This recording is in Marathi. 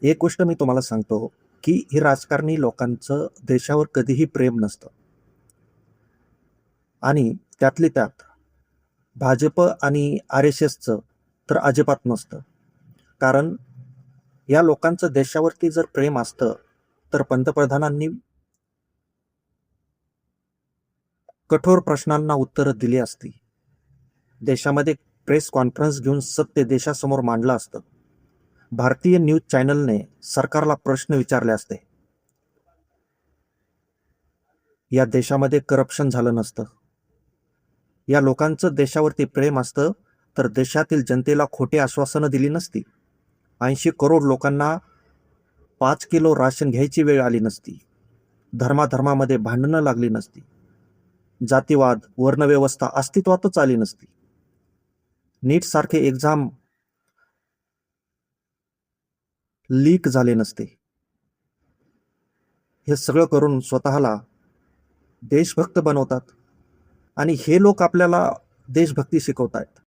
एक गोष्ट मी तुम्हाला सांगतो, की ही राजकारणी लोकांचं देशावर कधीही प्रेम नसतं आणि त्यातली त्यात भाजप आणि आर-एस-एसचं तर अजिबात नसतं. कारण या लोकांचं देशावरती जर प्रेम असतं, तर पंतप्रधानांनी कठोर प्रश्नांना उत्तरं दिली असती. देशामध्ये प्रेस कॉन्फरन्स घेऊन सत्य देशासमोर मांडलं असतं. भारतीय न्यूज चॅनलने सरकारला प्रश्न विचारले असते. या देशामध्ये करप्शन झालं नसतं. या लोकांचं देशावरती प्रेम असतं तर देशातील जनतेला खोटी आश्वासनं दिली नसती. 80 करोड लोकांना 5 किलो राशन घ्यायची वेळ आली नसती. धर्माधर्मामध्ये भांडणं लागली नसती. जातीवाद, वर्णव्यवस्था अस्तित्वातच आली नसती. नीट सारखे एक्झाम लीक झाले नसते. हे सगळं करून स्वतःला देशभक्त बनवतात आणि हे लोक आपल्याला देशभक्ती शिकवतायत.